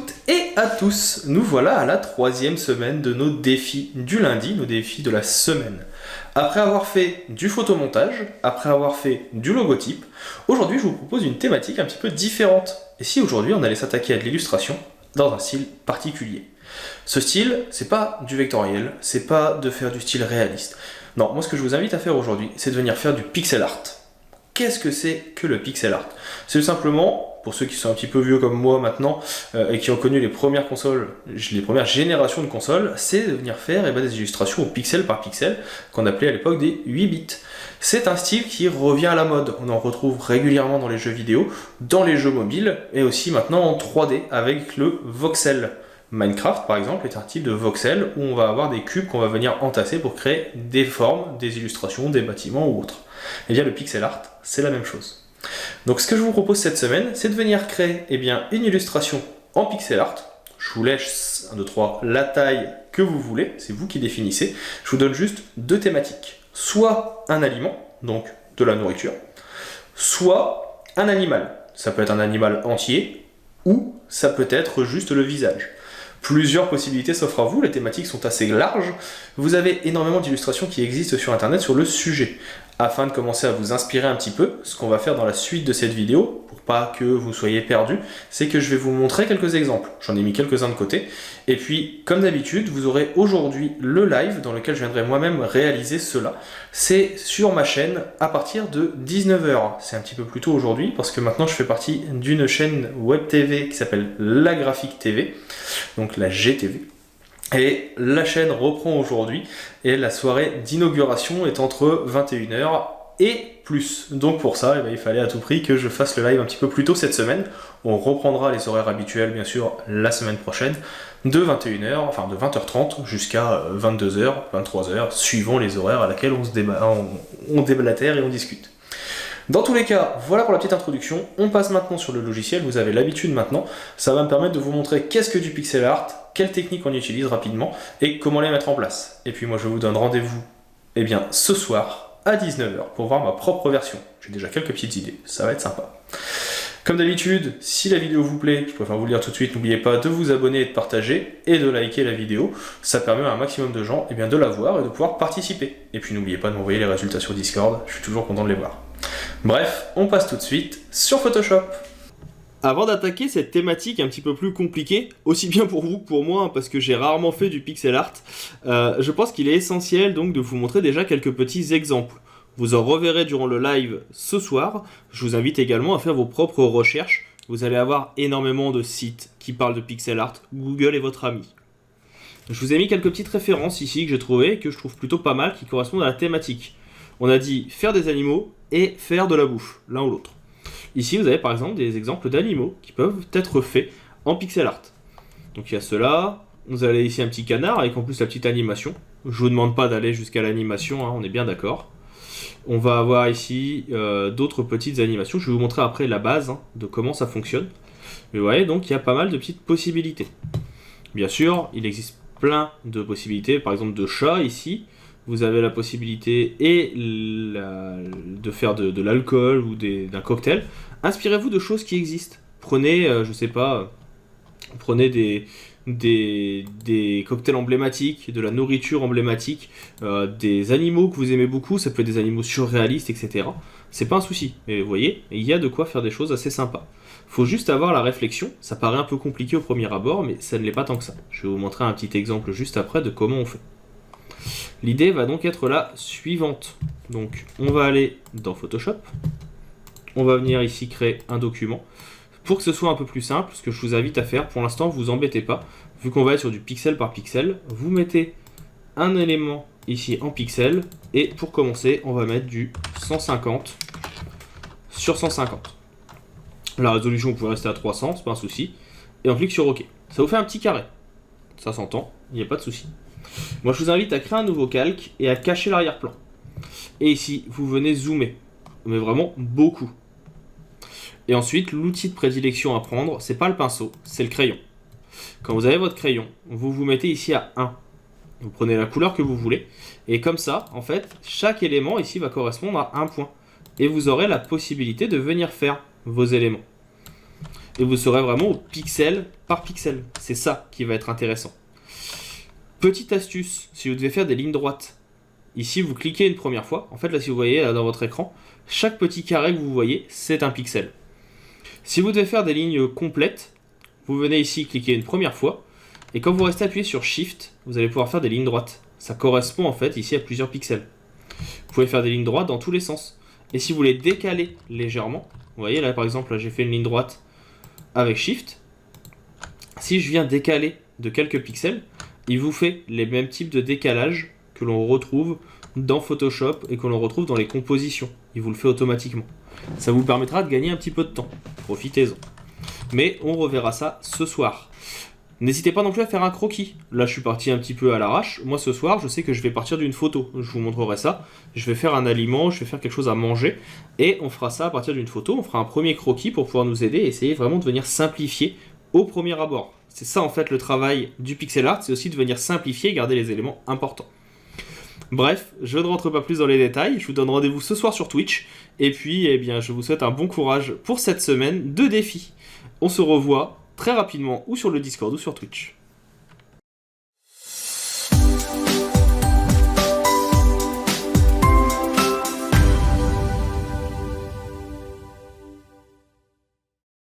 toutes et à tous, nous voilà à la 3e semaine de nos défis du lundi, nos défis de la semaine. Après avoir fait du photomontage, après avoir fait du logotype, aujourd'hui je vous propose une thématique un petit peu différente. Et si aujourd'hui on allait s'attaquer à de l'illustration dans un style particulier. Ce style, c'est pas du vectoriel, c'est pas de faire du style réaliste. Non, moi ce que je vous invite à faire aujourd'hui, c'est de venir faire du pixel art. Qu'est-ce que c'est que le pixel art? C'est simplement, pour ceux qui sont un petit peu vieux comme moi maintenant, et qui ont connu les premières consoles, les premières générations de consoles, c'est de venir faire des illustrations au pixel par pixel, qu'on appelait à l'époque des 8 bits. C'est un style qui revient à la mode, on en retrouve régulièrement dans les jeux vidéo, dans les jeux mobiles, et aussi maintenant en 3D avec le voxel. Minecraft par exemple est un type de voxel où on va avoir des cubes qu'on va venir entasser pour créer des formes, des illustrations, des bâtiments ou autres. Et bien le pixel art, c'est la même chose. Donc ce que je vous propose cette semaine, c'est de venir créer une illustration en pixel art. Je vous laisse 1, 2, 3, la taille que vous voulez, c'est vous qui définissez. Je vous donne juste 2 thématiques. Soit un aliment, donc de la nourriture, soit un animal. Ça peut être un animal entier, ou ça peut être juste le visage. Plusieurs possibilités s'offrent à vous, les thématiques sont assez larges. Vous avez énormément d'illustrations qui existent sur internet sur le sujet. Afin de commencer à vous inspirer un petit peu, ce qu'on va faire dans la suite de cette vidéo, pour pas que vous soyez perdus, c'est que je vais vous montrer quelques exemples. J'en ai mis quelques-uns de côté. Et puis, comme d'habitude, vous aurez aujourd'hui le live dans lequel je viendrai moi-même réaliser cela. C'est sur ma chaîne à partir de 19 h. C'est un petit peu plus tôt aujourd'hui, parce que maintenant je fais partie d'une chaîne web TV qui s'appelle La Graphique TV, donc la GTV. Et la chaîne reprend aujourd'hui et la soirée d'inauguration est entre 21 h et plus. Donc pour ça, il fallait à tout prix que je fasse le live un petit peu plus tôt cette semaine. On reprendra les horaires habituels bien sûr la semaine prochaine de 21 h, enfin de 20h30 jusqu'à 22 h, 23 h, suivant les horaires à laquelle on déblatère et on discute. Dans tous les cas, voilà pour la petite introduction. On passe maintenant sur le logiciel, vous avez l'habitude maintenant. Ça va me permettre de vous montrer qu'est-ce que du pixel art, quelles techniques on utilise rapidement et comment les mettre en place. Et puis moi je vous donne rendez-vous ce soir à 19 h pour voir ma propre version. J'ai déjà quelques petites idées, ça va être sympa. Comme d'habitude, si la vidéo vous plaît, je préfère vous le dire tout de suite, n'oubliez pas de vous abonner et de partager et de liker la vidéo. Ça permet à un maximum de gens de la voir et de pouvoir participer. Et puis n'oubliez pas de m'envoyer les résultats sur Discord, je suis toujours content de les voir. Bref, on passe tout de suite sur Photoshop. Avant d'attaquer cette thématique un petit peu plus compliquée, aussi bien pour vous que pour moi, parce que j'ai rarement fait du pixel art, je pense qu'il est essentiel donc de vous montrer déjà quelques petits exemples. Vous en reverrez durant le live ce soir. Je vous invite également à faire vos propres recherches. Vous allez avoir énormément de sites qui parlent de pixel art. Google est votre ami. Je vous ai mis quelques petites références ici que j'ai trouvées et que je trouve plutôt pas mal, qui correspondent à la thématique. On a dit faire des animaux et faire de la bouffe, l'un ou l'autre. Ici, vous avez par exemple des exemples d'animaux qui peuvent être faits en pixel art. Donc il y a cela. Vous avez ici un petit canard avec en plus la petite animation. Je ne vous demande pas d'aller jusqu'à l'animation, on est bien d'accord. On va avoir ici d'autres petites animations. Je vais vous montrer après la base de comment ça fonctionne. Mais vous voyez, donc il y a pas mal de petites possibilités. Bien sûr, il existe plein de possibilités, par exemple de chat ici. Vous avez la possibilité de faire de l'alcool ou d'un cocktail. Inspirez-vous de choses qui existent. Prenez, prenez des cocktails emblématiques, de la nourriture emblématique, des animaux que vous aimez beaucoup, ça peut être des animaux surréalistes, etc. C'est pas un souci, mais vous voyez, il y a de quoi faire des choses assez sympas. Faut juste avoir la réflexion, ça paraît un peu compliqué au premier abord, mais ça ne l'est pas tant que ça. Je vais vous montrer un petit exemple juste après de comment on fait. L'idée va donc être la suivante. Donc on va aller dans Photoshop, on va venir ici créer un document. Pour que ce soit un peu plus simple, ce que je vous invite à faire, pour l'instant vous embêtez pas, vu qu'on va être sur du pixel par pixel, vous mettez un élément ici en pixel, et pour commencer, on va mettre du 150 sur 150. La résolution, vous pouvez rester à 300, c'est pas un souci, et on clique sur OK. Ça vous fait un petit carré, ça s'entend, il n'y a pas de souci. Moi je vous invite à créer un nouveau calque et à cacher l'arrière-plan. Et ici, vous venez zoomer, mais vraiment beaucoup. Et ensuite, l'outil de prédilection à prendre, c'est pas le pinceau, c'est le crayon. Quand vous avez votre crayon, vous vous mettez ici à 1. Vous prenez la couleur que vous voulez. Et comme ça, en fait, chaque élément ici va correspondre à un point. Et vous aurez la possibilité de venir faire vos éléments. et vous serez vraiment au pixel par pixel. C'est ça qui va être intéressant. Petite astuce, si vous devez faire des lignes droites, ici vous cliquez une première fois, en fait là si vous voyez là, dans votre écran, chaque petit carré que vous voyez, c'est un pixel. Si vous devez faire des lignes complètes, vous venez ici cliquer une première fois, et quand vous restez appuyé sur Shift, vous allez pouvoir faire des lignes droites. Ça correspond en fait ici à plusieurs pixels. Vous pouvez faire des lignes droites dans tous les sens. Et si vous voulez décaler légèrement, vous voyez là par exemple, là, j'ai fait une ligne droite avec Shift. Si je viens décaler de quelques pixels, il vous fait les mêmes types de décalage que l'on retrouve dans Photoshop et que l'on retrouve dans les compositions. Il vous le fait automatiquement. Ça vous permettra de gagner un petit peu de temps. Profitez-en. Mais on reverra ça ce soir. N'hésitez pas non plus à faire un croquis. Là, je suis parti un petit peu à l'arrache. Moi, ce soir, je sais que je vais partir d'une photo. Je vous montrerai ça. Je vais faire un aliment, je vais faire quelque chose à manger. Et on fera ça à partir d'une photo. On fera un premier croquis pour pouvoir nous aider et essayer vraiment de venir simplifier au premier abord. C'est ça, en fait, le travail du pixel art. C'est aussi de venir simplifier et garder les éléments importants. Bref, je ne rentre pas plus dans les détails. Je vous donne rendez-vous ce soir sur Twitch. Et puis, eh bien, je vous souhaite un bon courage pour cette semaine de défis. On se revoit très rapidement ou sur le Discord ou sur Twitch.